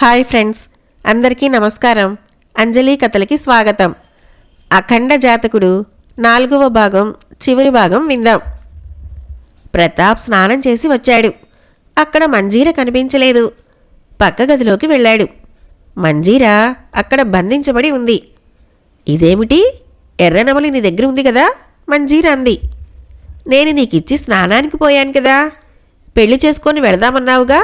Hi friends, అందరికీ నమస్కారం. అంజలి కథలకి స్వాగతం. అఖండ జాతకుడు 4వ భాగం చివరి భాగం విందాం. ప్రతాప్ స్నానం చేసి వచ్చాడు. అక్కడ మంజీర కనిపించలేదు. పక్క గదిలోకి వెళ్ళాడు. మంజీర అక్కడ బంధించబడి ఉంది. ఇదేమిటి? ఎర్రనమలి నీ దగ్గర ఉంది కదా? మంజీర అంది. నేను నీకిచ్చి స్నానానికి పోయాను కదా, పెళ్లి చేసుకొని వెళదామన్నావుగా.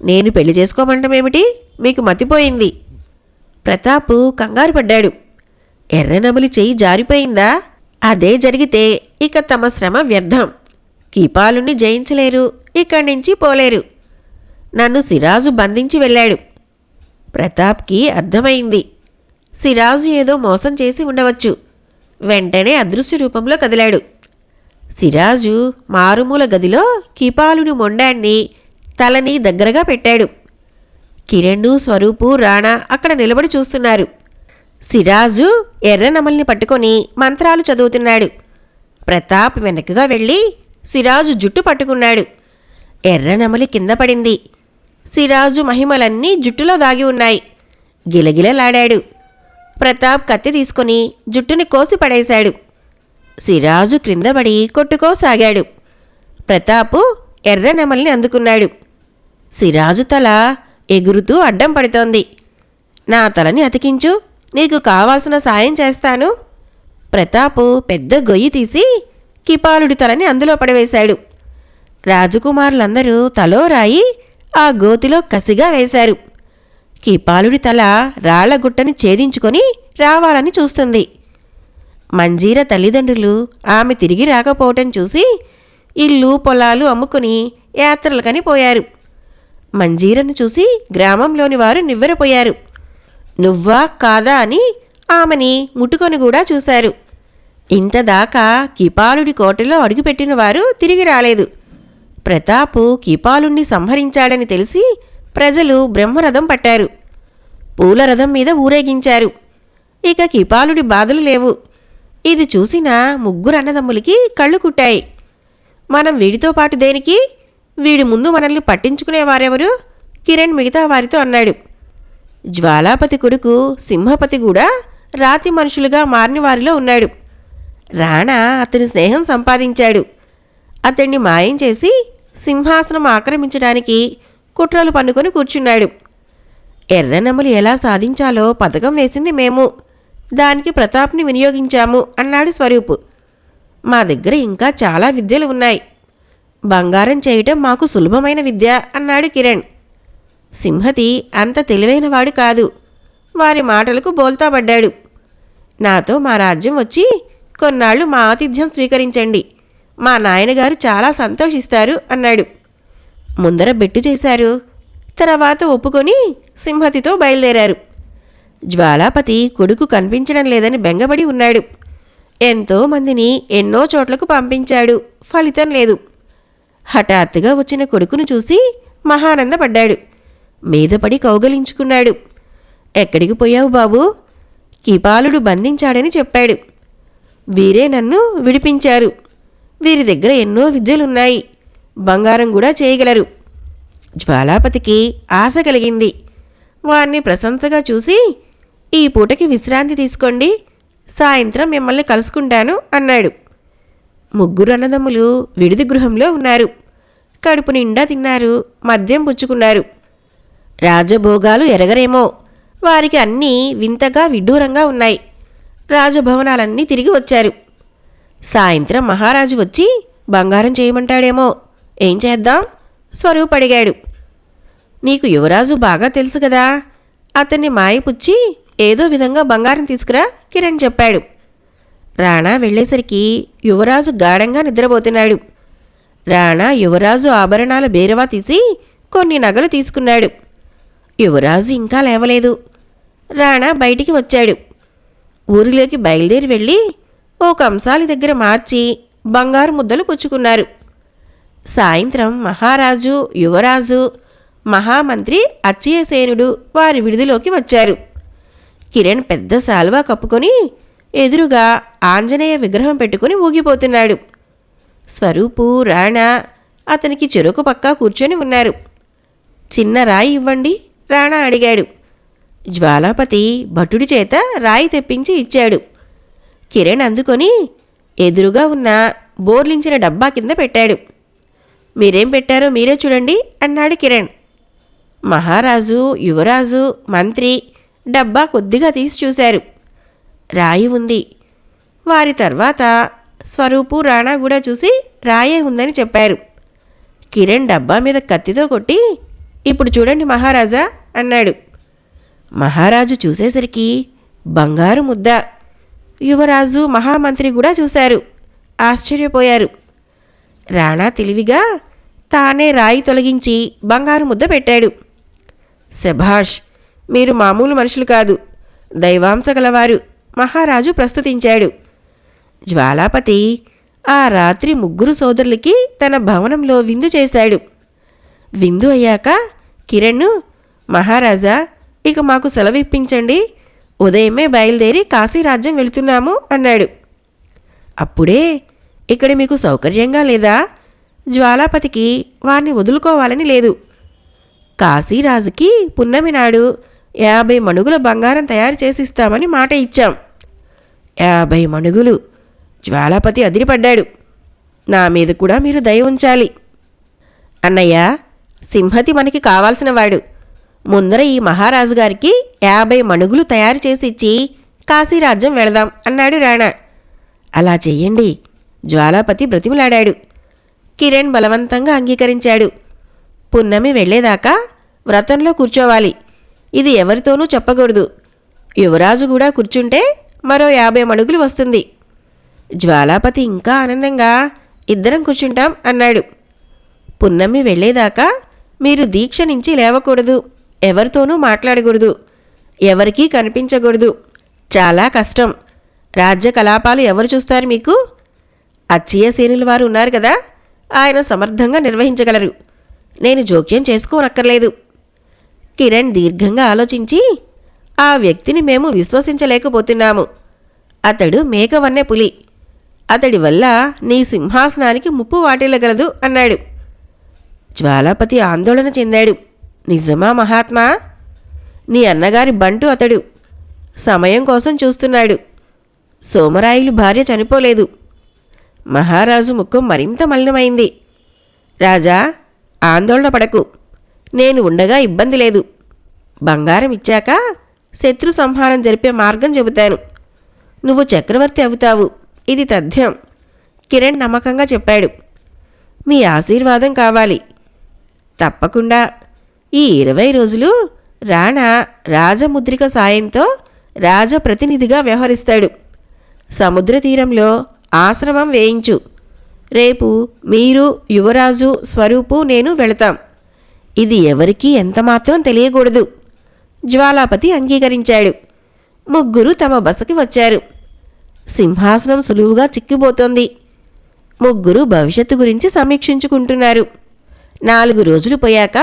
నేను పెళ్లి చేసుకోమంటమేమిటి? మీకు మతిపోయింది. ప్రతాపు కంగారు పడ్డాడు. ఎర్రనమలి చెయ్యి జారిపోయిందా? అదే జరిగితే ఇక తమ శ్రమ వ్యర్థం. కీపాలుని జయించలేరు, ఇక్కడి నుంచి పోలేరు. నన్ను సిరాజు బంధించి వెళ్ళాడు. ప్రతాప్కి అర్థమైంది. సిరాజు ఏదో మోసం చేసి ఉండవచ్చు. వెంటనే అదృశ్య రూపంలో కదిలాడు. సిరాజు మారుమూల గదిలో కీపాలుని మొండాన్ని తలని దగ్గరగా పెట్టాడు. కిరణ్, స్వరూపు, రాణా అక్కడ నిలబడి చూస్తున్నారు. సిరాజు ఎర్రనమల్ని పట్టుకొని మంత్రాలు చదువుతున్నాడు. ప్రతాప్ వెనకగా వెళ్ళి సిరాజు జుట్టు పట్టుకున్నాడు. ఎర్రనమలి కింద పడింది. సిరాజు మహిమలన్నీ జుట్టులో దాగి ఉన్నాయి. గిలగిలలాడాడు. ప్రతాప్ కత్తి తీసుకొని జుట్టుని కోసి పడేశాడు. సిరాజు క్రిందపడి కొట్టుకోసాగాడు. ప్రతాపు ఎర్రనమల్ని అందుకున్నాడు. సిరాజు తల ఎగురుతూ అడ్డం పడుతోంది. నా తలని అతికించు, నీకు కావాల్సిన సాయం చేస్తాను. ప్రతాపు పెద్ద గొయ్యి తీసి కిపాలుడి తలని అందులో పడవేశాడు. రాజకుమారులందరూ తలో రాయి ఆ గోతిలో కసిగా వేశారు. కిపాలుడి తల రాళ్లగుట్టని ఛేదించుకొని రావాలని చూస్తుంది. మంజీర తల్లిదండ్రులు ఆమె తిరిగి రాకపోవటం చూసి ఇల్లు పొలాలు అమ్ముకుని యాత్రలకని పోయారు. మంజీరను చూసి గ్రామంలోని వారు నివ్వెరపోయారు. నువ్వా కాదా అని ఆమెని ముట్టుకొని కూడా చూశారు. ఇంతదాకా కీపాలుడి కోటలో అడుగుపెట్టిన వారు తిరిగి రాలేదు. ప్రతాపు కీపాలుణ్ణి సంహరించాడని తెలిసి ప్రజలు బ్రహ్మరథం పట్టారు. పూలరథం మీద ఊరేగించారు. ఇక కీపాలుడి బాధలు లేవు. ఇది చూసిన ముగ్గురు అన్నదమ్ములకి కళ్ళు కుట్టాయి. మనం వీడితో పాటు దేనికి? వీడి ముందు మనల్ని పట్టించుకునేవారెవరు? కిరణ్ మిగతా వారితో అన్నాడు. జ్వాలాపతి కొడుకు సింహపతి కూడా రాతి మనుషులుగా మారిన వారిలో ఉన్నాడు. రాణా అతని స్నేహం సంపాదించాడు. అతన్ని మాయం చేసి సింహాసనం ఆక్రమించడానికి కుట్రలు పన్నుకొని కూర్చున్నాడు. ఎర్రనమలి ఎలా సాధించాలో పథకం వేసింది మేము. దానికి ప్రతాప్ని వినియోగించాము అన్నాడు స్వరూపు. మా దగ్గర ఇంకా చాలా విద్యలు ఉన్నాయి. బంగారం చేయటం మాకు సులభమైన విద్య అన్నాడు కిరణ్. సింహతి అంత తెలివైనవాడు కాదు. వారి మాటలకు బోల్తాపడ్డాడు. నాతో మా రాజ్యం వచ్చి కొన్నాళ్ళు మా ఆతిథ్యం స్వీకరించండి. మా నాయనగారు చాలా సంతోషిస్తారు అన్నాడు. ముందర బెట్టు చేశారు. తర్వాత ఒప్పుకొని సింహతితో బయలుదేరారు. జ్వాలాపతి కొడుకు కనిపించడం లేదని బెంగపడి ఉన్నాడు. ఎంతోమందిని ఎన్నో చోట్లకు పంపించాడు. ఫలితం లేదు. హఠాత్తుగా వచ్చిన కొడుకును చూసి మహానందపడ్డాడు. మీదపడి కౌగలించుకున్నాడు. ఎక్కడికి పోయావు బాబూ? కీపాలుడు బంధించాడని చెప్పాడు. వీరే నన్ను విడిపించారు. వీరి దగ్గర ఎన్నో విద్యలున్నాయి. బంగారం కూడా చేయగలరు. జ్వాలాపతికి ఆశ కలిగింది. వారిని ప్రశంసగా చూసి ఈ పూటకి విశ్రాంతి తీసుకోండి, సాయంత్రం మిమ్మల్ని కలుసుకుంటాను అన్నాడు. ముగ్గురు అన్నదమ్ములు విడిది గృహంలో ఉన్నారు. కడుపు నిండా తిన్నారు, మద్యం పుచ్చుకున్నారు. రాజభోగాలు ఎరగరేమో, వారికి అన్నీ వింతగా విడ్డూరంగా ఉన్నాయి. రాజభవనాలన్నీ తిరిగి వచ్చారు. సాయంత్రం మహారాజు వచ్చి బంగారం చేయమంటాడేమో. ఏం చేద్దాం? స్వరూప్ అడిగాడు. నీకు యువరాజు బాగా తెలుసు కదా, అతన్ని మాయపుచ్చి ఏదో విధంగా బంగారం తీసుకురా కిరణ్ చెప్పాడు. రాణా వెళ్ళేసరికి యువరాజు గాఢంగా నిద్రపోతున్నాడు. రాణా యువరాజు ఆభరణాల బేరవా తీసి కొన్ని నగలు తీసుకున్నాడు. యువరాజు ఇంకా లేవలేదు. రాణా బయటికి వచ్చాడు. ఊరిలోకి బయలుదేరి వెళ్ళి ఓ కంసాలి దగ్గర మార్చి బంగారు ముద్దలు పుచ్చుకున్నారు. సాయంత్రం మహారాజు, యువరాజు, మహామంత్రి అచ్చయసేనుడు వారి విడిదిలోకి వచ్చారు. కిరణ్ పెద్ద శాల్వా కప్పుకొని ఎదురుగా ఆంజనేయ విగ్రహం పెట్టుకుని ఊగిపోతున్నాడు. స్వరూపు, రాణా అతనికి చెరుకు పక్కా కూర్చొని ఉన్నారు. చిన్న రాయి ఇవ్వండి, రాణా అడిగాడు. జ్వాలాపతి భటుడి చేత రాయి తెప్పించి ఇచ్చాడు. కిరణ్ అందుకొని ఎదురుగా ఉన్న బోర్లించిన డబ్బా కింద పెట్టాడు. మీరేం పెట్టారో మీరే చూడండి అన్నాడు కిరణ్. మహారాజు, యువరాజు, మంత్రి డబ్బా కొద్దిగా తీసి చూశారు. రాయి ఉంది. వారి తర్వాత స్వరూపు, రాణా కూడా చూసి రాయే ఉందని చెప్పారు. కిరణ్ డబ్బా మీద కత్తితో కొట్టి, ఇప్పుడు చూడండి మహారాజా అన్నాడు. మహారాజు చూసేసరికి బంగారు ముద్ద. యువరాజు, మహామంత్రి కూడా చూశారు. ఆశ్చర్యపోయారు. రాణా తెలివిగా తానే రాయి తొలగించి బంగారు ముద్ద పెట్టాడు. శభాష్, మీరు మామూలు మనుషులు కాదు, దైవాంశ గలవారు మహారాజు ప్రస్తుతించాడు. జ్వాలాపతి ఆ రాత్రి ముగ్గురు సోదరులకి తన భవనంలో విందు చేశాడు. విందు అయ్యాక కిరణ్, మహారాజా ఇక మాకు సెలవిప్పించండి, ఉదయమే బయలుదేరి కాశీరాజ్యం వెళుతున్నాము అన్నాడు. అప్పుడే ఇక్కడ మీకు సౌకర్యంగా లేదా? జ్వాలాపతికి వారిని వదులుకోవాలని లేదు. కాశీరాజుకి పున్నమి నాడు 50 మణుగుల బంగారం తయారు చేసిస్తామని మాట ఇచ్చాం. 50 మణుగులు! జ్వాలాపతి అదిరిపడ్డాడు. నా మీద కూడా మీరు దయ ఉంచాలి. అన్నయ్య, సింహతి మనకి కావాల్సినవాడు. ముందర ఈ మహారాజు గారికి 50 మణుగులు తయారు చేసి ఇచ్చి కాశీరాజ్యం వెళదాం అన్నాడు రాణా. అలా చెయ్యండి, జ్వాలాపతి బ్రతిమలాడాడు. కిరణ్ బలవంతంగా అంగీకరించాడు. పున్నమి వెళ్లేదాకా వ్రతంలో కూర్చోవాలి. ఇది ఎవరితోనూ చెప్పకూడదు. యువరాజు కూడా కూర్చుంటే మరో 50 మణుగులు వస్తుంది. జ్వాలాపతి ఇంకా ఆనందంగా, ఇద్దరం కూర్చుంటాం అన్నాడు. పున్నమి వెళ్లేదాకా మీరు దీక్ష నుంచి లేవకూడదు, ఎవరితోనూ మాట్లాడకూడదు, ఎవరికీ కనిపించకూడదు. చాలా కష్టం. రాజ్య కలాపాలు ఎవరు చూస్తారు మీకు? అచ్చయ్యసేనుల వారు ఉన్నారు కదా, ఆయన సమర్థంగా నిర్వహించగలరు. నేను జోక్యం చేసుకోనక్కర్లేదు. కిరణ్ దీర్ఘంగా ఆలోచించి, ఆ వ్యక్తిని మేము విశ్వసించలేకపోతున్నాము. అతడు మేకవన్నె పులి. అతడి వల్ల నీ సింహాసనానికి ముప్పు వాటిల్లగలదు అన్నాడు. జ్వాలాపతి ఆందోళన చెందాడు. నిజమా మహాత్మా? నీ అన్నగారి బంటు అతడు. సమయం కోసం చూస్తున్నాడు. సోమరాయులు భార్య చనిపోలేదు. మహారాజు ముఖం మరింత మలినమైంది. రాజా, ఆందోళన పడకు. నేను ఉండగా ఇబ్బంది లేదు. బంగారం ఇచ్చాక శత్రు సంహారం జరిపే మార్గం చెబుతాను. నువ్వు చక్రవర్తి అవుతావు, ఇది తథ్యం. కిరణ్ నమ్మకంగా చెప్పాడు. మీ ఆశీర్వాదం కావాలి. తప్పకుండా. ఈ 20 రోజులు రాణా రాజముద్రిక సాయంతో రాజప్రతినిధిగా వ్యవహరిస్తాడు. సముద్ర తీరంలో ఆశ్రమం వేయించు. రేపు మీరు, యువరాజు, స్వరూపు, నేను వెళతాం. ఇది ఎవరికీ ఎంతమాత్రం తెలియకూడదు. జ్వాలాపతి అంగీకరించాడు. ముగ్గురు తమ బసకి వచ్చారు. సింహాసనం సులువుగా చిక్కిపోతోంది. ముగ్గురు భవిష్యత్తు గురించి సమీక్షించుకుంటున్నారు. 4 రోజులు పోయాక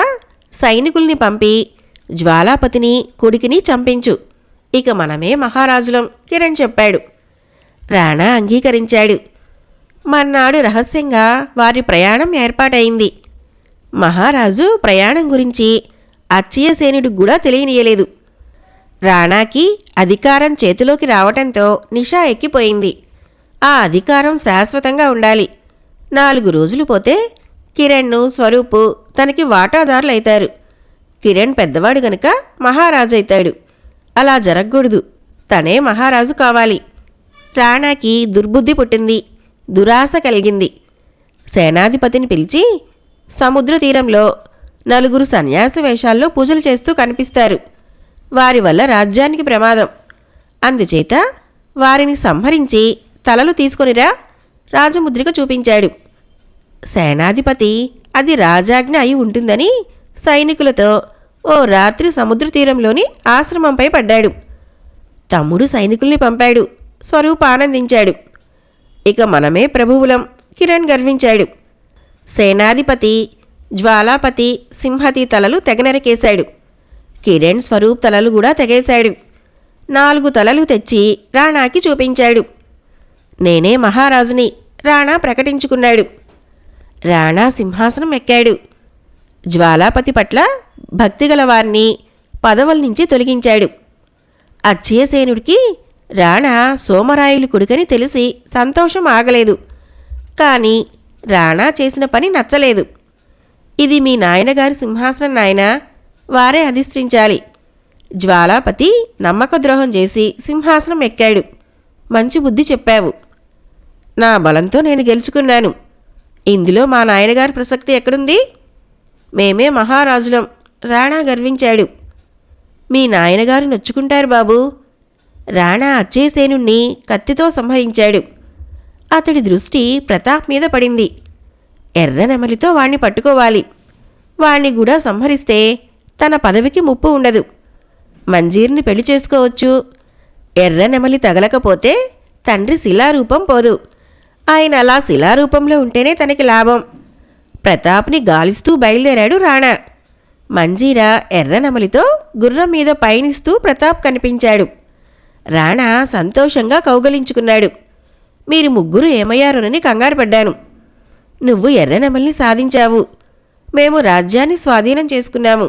సైనికుల్ని పంపి జ్వాలాపతిని, కొడుకుని చంపించు. ఇక మనమే మహారాజులం, కిరణ్ చెప్పాడు. రాణా అంగీకరించాడు. మర్నాడు రహస్యంగా వారి ప్రయాణం ఏర్పాటైంది. మహారాజు ప్రయాణం గురించి అచ్చయ్యసేనుడికి కూడా తెలియనీయలేదు. రాణాకి అధికారం చేతిలోకి రావటంతో నిషా ఎక్కిపోయింది. ఆ అధికారం శాశ్వతంగా ఉండాలి. 4 రోజులు పోతే కిరణ్, స్వరూపు తనకి వాటాదారులైతారు. కిరణ్ పెద్దవాడు గనుక మహారాజు అవుతాడు. అలా జరగకూడదు. తనే మహారాజు కావాలి. రాణాకి దుర్బుద్ధి పుట్టింది, దురాశ కలిగింది. సేనాధిపతిని పిలిచి, సముద్ర తీరంలో 4 సన్యాసి వేషాల్లో పూజలు చేస్తూ కనిపిస్తారు. వారి వల్ల రాజ్యానికి ప్రమాదం. అందుచేత వారిని సంహరించి తలలు తీసుకొనిరా రాజముద్రిక చూపించాడు. సేనాధిపతి అది రాజాజ్ఞ అయి ఉంటుందని సైనికులతో ఓ రాత్రి సముద్ర తీరంలోని ఆశ్రమంపై పడ్డాడు. తమ్ముడు సైనికుల్ని పంపాడు. స్వరూప్ ఆనందించాడు. ఇక మనమే ప్రభువులం, కిరణ్ గర్వించాడు. సేనాధిపతి, జ్వాలాపతి, సింహతి తలలు తెగనరికేశాడు. కిరణ్, స్వరూప్ తలలు కూడా తెగేశాడు. 4 తలలు తెచ్చి రాణాకి చూపించాడు. నేనే మహారాజుని, రాణా ప్రకటించుకున్నాడు. రాణా సింహాసనం ఎక్కాడు. జ్వాలాపతి పట్ల భక్తిగల వారిని పదవుల నుంచి తొలగించాడు. అచ్చయసేనుడికి రాణా సోమరాయులు కొడుకని తెలిసి సంతోషం ఆగలేదు. కాని రాణా చేసిన పని నచ్చలేదు. ఇది మీ నాయనగారి సింహాసనం నాయనా, వారే అధిష్ఠించాలి. జ్వాలాపతి నమ్మకద్రోహం చేసి సింహాసనం ఎక్కాడు. మంచి బుద్ధి చెప్పావు. నా బలంతో నేను గెలుచుకున్నాను. ఇందులో మా నాయనగారి ప్రసక్తి ఎక్కడుంది? మేమే మహారాజులం, రాణా గర్వించాడు. మీ నాయనగారు నొచ్చుకుంటారు బాబూ. రాణా అచ్చయసేనుణ్ణి కత్తితో సంహరించాడు. అతడి దృష్టి ప్రతాప్ మీద పడింది. ఎర్రనెమలితో వాణ్ణి పట్టుకోవాలి. వాణ్ణి కూడా సంహరిస్తే తన పదవికి ముప్పు ఉండదు. మంజీర్ని పెళ్లి చేసుకోవచ్చు. ఎర్రనెమలి తగలకపోతే తండ్రి శిలారూపం పోదు. ఆయన అలా శిలారూపంలో ఉంటేనే తనకి లాభం. ప్రతాప్ని గాలిస్తూ బయలుదేరాడు రాణా. మంజీర ఎర్రనెమలితో గుర్రం మీద పయనిస్తూ ప్రతాప్ కనిపించాడు. రాణా సంతోషంగా కౌగలించుకున్నాడు. మీరు ముగ్గురు ఏమయ్యారోనని కంగారు పడ్డాను. నువ్వు ఎర్రనెమల్ని సాధించావు. మేము రాజ్యాన్ని స్వాధీనం చేసుకున్నాము.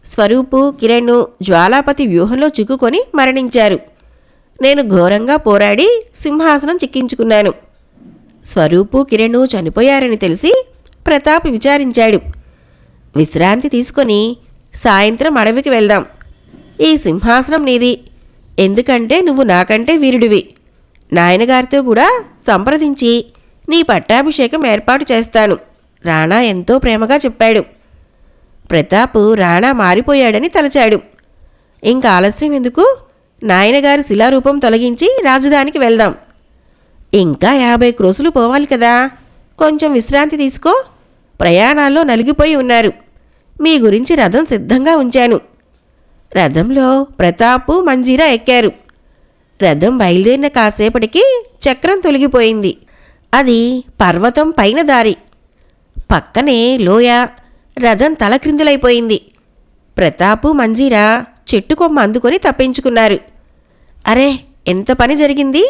స్వరూపు, కిరణ్ జ్వాలాపతి వ్యూహంలో చిక్కుకొని మరణించారు. నేను ఘోరంగా పోరాడి సింహాసనం చిక్కించుకున్నాను. స్వరూపు, కిరణ్ చనిపోయారని తెలిసి ప్రతాప్ విచారించాడు. విశ్రాంతి తీసుకొని సాయంత్రం అడవికి వెళ్దాం. ఈ సింహాసనం నీది. ఎందుకంటే నువ్వు నాకంటే వీరుడివి. నాయనగారితో కూడా సంప్రదించి నీ పట్టాభిషేకం ఏర్పాటు చేస్తాను. రాణా ఎంతో ప్రేమగా చెప్పాడు. ప్రతాప్ రాణా మారిపోయాడని తలచాడు. ఇంక ఆలస్యం ఎందుకు? నాయనగారి శిలారూపం తొలగించి రాజధానికి వెళ్దాం. ఇంకా 50 క్రోసులు పోవాలి కదా. కొంచెం విశ్రాంతి తీసుకో. ప్రయాణాల్లో నలిగిపోయి ఉన్నారు. మీ గురించి రథం సిద్ధంగా ఉంచాను. రథంలో ప్రతాపు, మంజీరా ఎక్కారు. రథం బయలుదేరిన కాసేపటికి చక్రం తొలగిపోయింది. అది పర్వతం పైన దారి. పక్కనే లోయ. రథం తలక్రిందులైపోయింది. ప్రతాపు, మంజీరా చెట్టు కొమ్మ అందుకొని తప్పించుకున్నారు. అరే, ఎంత పని జరిగింది!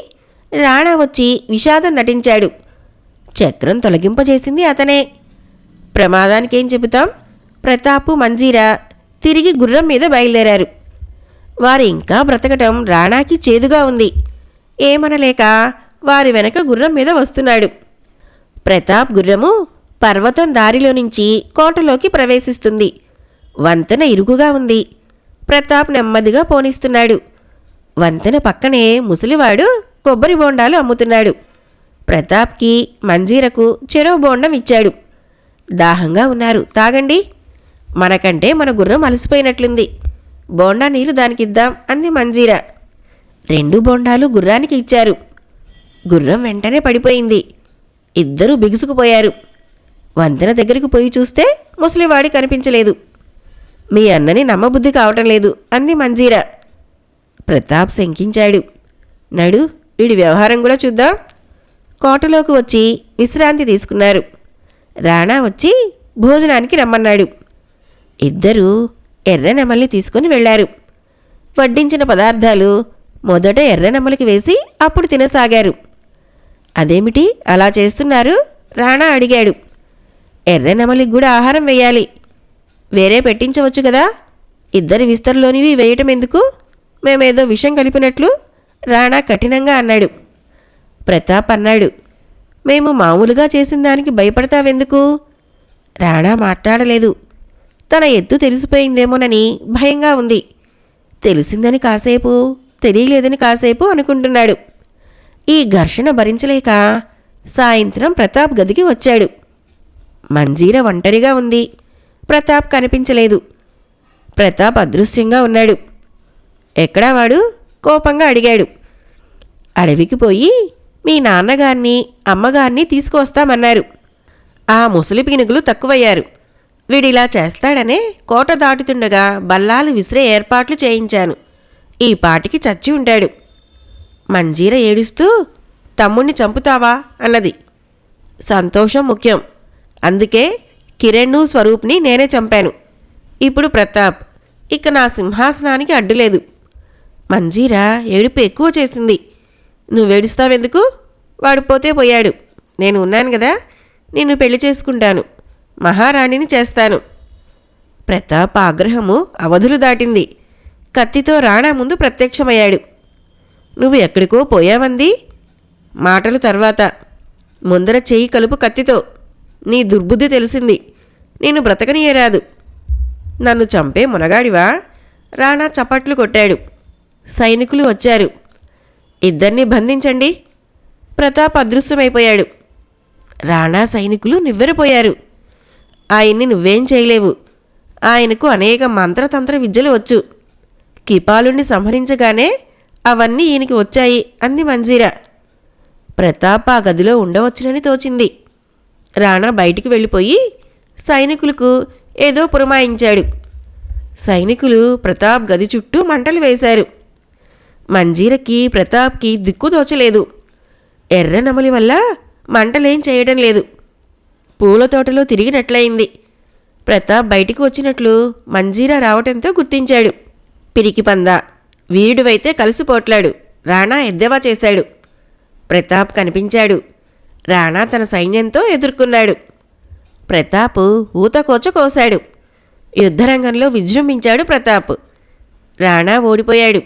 రాణా వచ్చి విషాదం నటించాడు. చక్రం తొలగింపజేసింది అతనే. ప్రమాదానికేం చెబుతాం? ప్రతాపు, మంజీరా తిరిగి గుర్రం మీద బయలుదేరారు. వారు ఇంకా బ్రతకటం రాణాకి చేదుగా ఉంది. ఏమనలేక వారి వెనక గుర్రం మీద వస్తున్నాడు. ప్రతాప్ గుర్రము పర్వతం దారిలో నుంచి కోటలోకి ప్రవేశిస్తుంది. వంతెన ఇరుకుగా ఉంది. ప్రతాప్ నెమ్మదిగా పోనిస్తున్నాడు. వంతెన పక్కనే ముసలివాడు కొబ్బరి బోండాలు అమ్ముతున్నాడు. ప్రతాప్కి, మంజీరకు చెరో బోండం ఇచ్చాడు. దాహంగా ఉన్నారు, తాగండి. మనకంటే మన గుర్రం అలసిపోయినట్లుంది. బోండా నీరు దానికిద్దాం అంది మంజీర. 2 బోండాలు గుర్రానికి ఇచ్చారు. గుర్రం వెంటనే పడిపోయింది. ఇద్దరూ బిగుసుకుపోయారు. వంతెన దగ్గరికి పోయి చూస్తే ముసలివాడి కనిపించలేదు. మీ అన్నని నమ్మబుద్ధి కావటం లేదు అంది మంజీర. ప్రతాప్ శంకించాడు. నడు, వీడి వ్యవహారం కూడా చూద్దాం. కోటలోకి వచ్చి విశ్రాంతి తీసుకున్నారు. రాణా వచ్చి భోజనానికి రమ్మన్నాడు. ఇద్దరూ ఎర్రనెమల్ని తీసుకుని వెళ్లారు. వడ్డించిన పదార్థాలు మొదట ఎర్రనెమలికి వేసి అప్పుడు తినసాగారు. అదేమిటి అలా చేస్తున్నారు? రాణా అడిగాడు. ఎర్రనెమలికి కూడా ఆహారం వేయాలి. వేరే పెట్టించవచ్చు కదా. ఇద్దరి విస్తరలోనివి వేయటం ఎందుకు? మేమేదో విషం కలిపినట్లు రాణా కఠినంగా అన్నాడు. ప్రతాప్ అన్నాడు, మేము మామూలుగా చేసిన దానికి భయపడతావెందుకు? రాణా మాట్లాడలేదు. తన ఎత్తు తెలిసిపోయిందేమోనని భయంగా ఉంది. తెలిసిందని కాసేపు, తెలియలేదని కాసేపు అనుకుంటున్నాడు. ఈ ఘర్షణ భరించలేక సాయంత్రం ప్రతాప్ గదికి వచ్చాడు. మంజీర ఒంటరిగా ఉంది. ప్రతాప్ కనిపించలేదు. ప్రతాప్ అదృశ్యంగా ఉన్నాడు. ఎక్కడా వాడు? కోపంగా అడిగాడు. అడవికి పోయి మీ నాన్నగారిని, అమ్మగారిని తీసుకువస్తామన్నారు. ఆ ముసలి పీనుగులు తక్కువయ్యారు. వీడిలా చేస్తాడనే కోట దాటుతుండగా బల్లాలు విసిరే ఏర్పాట్లు చేయించాను. ఈ పాటికి చచ్చి ఉంటాడు. మంజీర ఏడుస్తూ, తమ్ముణ్ణి చంపుతావా అన్నది. సంతోషం ముఖ్యం. అందుకే కిరణ్, స్వరూప్ని నేనే చంపాను. ఇప్పుడు ప్రతాప్. ఇక నా సింహాసనానికి అడ్డులేదు. మంజీర ఏడుపు ఎక్కువ చేసింది. నువ్వేడుస్తావెందుకు? వాడు పోతే పోయాడు. నేను ఉన్నాను కదా. నిన్ను పెళ్లి చేసుకుంటాను. మహారాణిని చేస్తాను. ప్రతాప్ ఆగ్రహము అవధులు దాటింది. కత్తితో రాణా ముందు ప్రత్యక్షమయ్యాడు. నువ్వు ఎక్కడికో పోయావంది? మాటలు తర్వాత. ముందర చెయ్యి కలుపు కత్తితో. నీ దుర్బుద్ధి తెలిసింది. నేను బ్రతకనీయరాదు. నన్ను చంపే మునగాడివా? రాణా చప్పట్లు కొట్టాడు. సైనికులు వచ్చారు. ఇద్దరిని బంధించండి. ప్రతాప్ అదృశ్యమైపోయాడు. రాణా సైనికులు నివ్వెరపోయారు. ఆయన్ని నువ్వేం చేయలేవు. ఆయనకు అనేక మంత్రతంత్ర విద్యలు వచ్చు. కిపాలుణ్ణి సంహరించగానే అవన్నీ ఈయనకి వచ్చాయి అంది మంజీరా. ప్రతాప్ ఆ గదిలో ఉండవచ్చునని తోచింది. రాణా బయటికి వెళ్ళిపోయి సైనికులకు ఏదో పురమాయించాడు. సైనికులు ప్రతాప్ గది చుట్టూ మంటలు వేశారు. మంజీరకి ప్రతాప్కి దిక్కు తోచలేదు. ఎర్ర నమలి వల్ల మంటలేం చేయడం లేదు. పూల తోటలో తిరిగినట్లయింది. ప్రతాప్ బయటికి వచ్చినట్లు మంజీరా రావటంతో గుర్తించాడు. పిరికిపంద, వీరుడివైతే కలిసిపోట్లాడు. రాణా ఎద్దవా చేశాడు. ప్రతాప్ కనిపించాడు. రాణా తన సైన్యంతో ఎదుర్కొన్నాడు. ప్రతాప్ ఊతకోచ కోశాడు. యుద్ధరంగంలో విజృంభించాడు ప్రతాప్. రాణా ఓడిపోయాడు.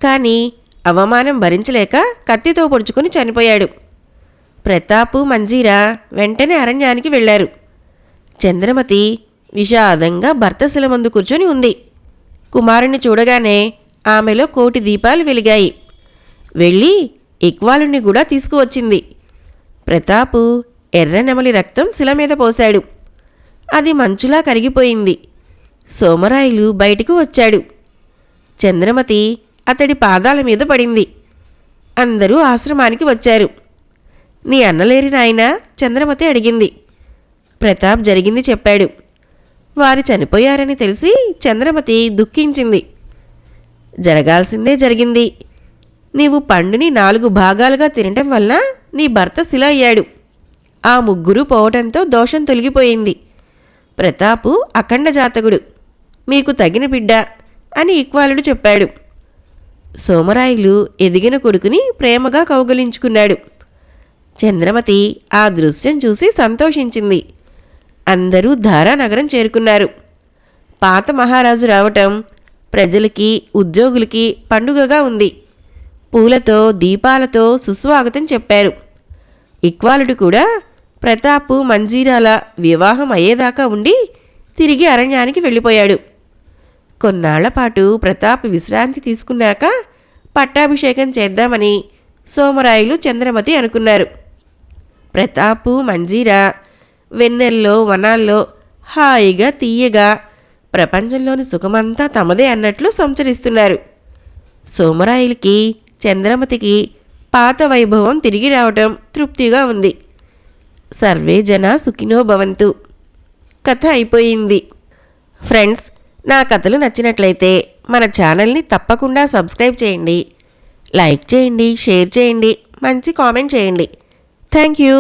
కానీ అవమానం భరించలేక కత్తితో పొడుచుకుని చనిపోయాడు. ప్రతాపు మంజీరా వెంటనే అరణ్యానికి వెళ్లారు. చంద్రమతి విషాదంగా భర్త శిల ముందు కూర్చొని ఉంది. కుమారుణ్ణి చూడగానే ఆమెలో కోటి దీపాలు వెలిగాయి. వెళ్ళి ఇక్వాలుణ్ణి కూడా తీసుకువచ్చింది. ప్రతాపు ఎర్ర నెమలి రక్తం శిల మీద పోశాడు. అది మంచులా కరిగిపోయింది. సోమరాయులు బయటకు వచ్చాడు. చంద్రమతి అతడి పాదాల మీద పడింది. అందరూ ఆశ్రమానికి వచ్చారు. నీ అన్నలేరి నాయనా? చంద్రమతి అడిగింది. ప్రతాప్ జరిగింది చెప్పాడు. వారు చనిపోయారని తెలిసి చంద్రమతి దుఃఖించింది. జరగాల్సిందే జరిగింది. నీవు పండుని 4 భాగాలుగా తినటం వల్ల నీ భర్త శిల అయ్యాడు. ఆ ముగ్గురు పోవటంతో దోషం తొలగిపోయింది. ప్రతాపు అఖండ జాతకుడు. మీకు తగిన బిడ్డ అని ఇక్వాలుడు చెప్పాడు. సోమరాయులు ఎదిగిన కొడుకుని ప్రేమగా కౌగలించుకున్నాడు. చంద్రమతి ఆ దృశ్యం చూసి సంతోషించింది. అందరూ ధారానగరం చేరుకున్నారు. పాత మహారాజు రావటం ప్రజలకి ఉద్యోగులకి పండుగగా ఉంది. పూలతో దీపాలతో సుస్వాగతం చెప్పారు. ఇక్వాలుడు కూడా ప్రతాపు మంజీరాల వివాహం అయ్యేదాకా ఉండి తిరిగి అరణ్యానికి వెళ్ళిపోయాడు. కొన్నాళ్లపాటు ప్రతాప్ విశ్రాంతి తీసుకున్నాక పట్టాభిషేకం చేద్దామని సోమరాయులు చంద్రమతి అనుకున్నారు. ప్రతాపు మంజీరా వెన్నెల్లో వనాల్లో హాయిగా తీయగా ప్రపంచంలోని సుఖమంతా తమదే అన్నట్లు సంచరిస్తున్నారు. సోమరాయులకి చంద్రమతికి పాత వైభవం తిరిగి రావటం తృప్తిగా ఉంది. సర్వే జన సుఖినో భవంతు. కథ అయిపోయింది. ఫ్రెండ్స్, నా కథలు నచ్చినట్లయితే మన ఛానల్ని తప్పకుండా సబ్స్క్రైబ్ చేయండి, లైక్ చేయండి, షేర్ చేయండి, మంచి కామెంట్ చేయండి. Thank you.